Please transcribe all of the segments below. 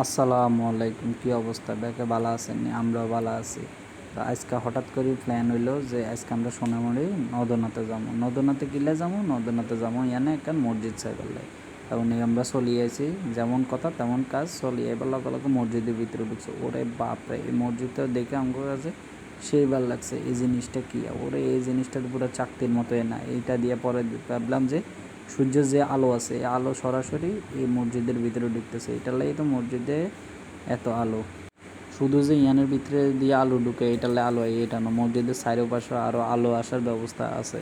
আসসালামু আলাইকুম, কি অবস্থা? ব্যাকে ভালো আছেন? আমরাও ভালো আছি। তো আজকে হঠাৎ করে প্ল্যান হইলো যে আজকে আমরা সোনামুড়ি নদনাতে যাবো। নদনাতে কিলে যাবো? নদনাতে যাবো ইয়ানে একটা মসজিদ সাইকেলে। তখন আমরা চলিয়েছি, যেমন কথা তেমন কাজ চলিয়ে এবার লগে লগে মসজিদের ভিতরে ঢুকছে। ওরে বাপরে, এই মসজিদটা দেখে আমার কাছে সেই ভালো লাগছে। এই জিনিসটা কি ওরে, এই জিনিসটা পুরো চাকতির মতো না। এইটা দিয়ে পরে ভাবলাম যে সূর্যের যে আলো আছে, এই আলো সরাসরি এই মসজিদের ভিতরে ঢুকতেছে। এটার লাগে তো মসজিদে এত আলো। শুধু যে ইয়ানের ভিতরে দিয়ে আলো ঢুকে এটালে আলো হয় এটা না, মসজিদের চারপাশে আরও আলো আসার ব্যবস্থা আছে।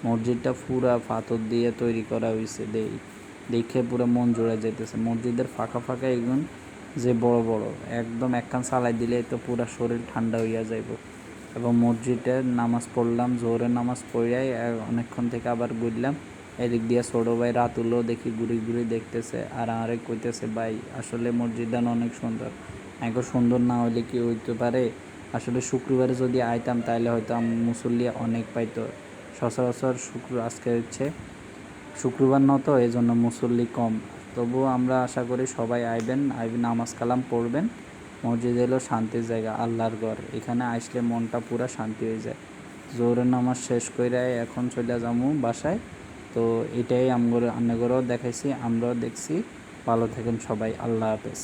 মসজিদটা পুরা পাথর দিয়ে তৈরি করা হয়েছে। দেখে পুরো মন জুড়ে যাইতেছে। মসজিদের ফাঁকা ফাঁকা এগুন যে বড় বড়, একদম একখান চালাই দিলে তো পুরা শরীর ঠান্ডা হইয়া যাইব। এবং মসজিদে নামাজ পড়লাম, জোহরের নামাজ পড়িয়াই অনেকক্ষণ থেকে আবার ঘুরলাম। এদিক দিয়ে ছোটো ভাই রাতুলও দেখি ঘুরি ঘুরি দেখতেছে, আর আরেক কইতেছে ভাই আসলে মসজিদটা অনেক সুন্দর। এত সুন্দর না হইলে কি হইতে পারে? আসলে শুক্রবারে যদি আইতাম তাহলে হয়তো মুসল্লি অনেক পাইতো। সচরাচর আজকে হচ্ছে শুক্রবার তো এই জন্য মুসল্লি কম। তবুও আমরা আশা করি সবাই আইবেন, নামাজ কালাম পড়বেন। মসজিদ হলো শান্তির জায়গা, আল্লাহর ঘর। এখানে আসলে মনটা পুরা শান্তি হয়ে যায়। জোহরের নামাজ শেষ করে এখন চলে যাবো বাসায়। তো এটাই আমগরেও দেখাইছি, আমরাও দেখছি। ভালো থাকেন সবাই, আল্লাহ হাফেজ।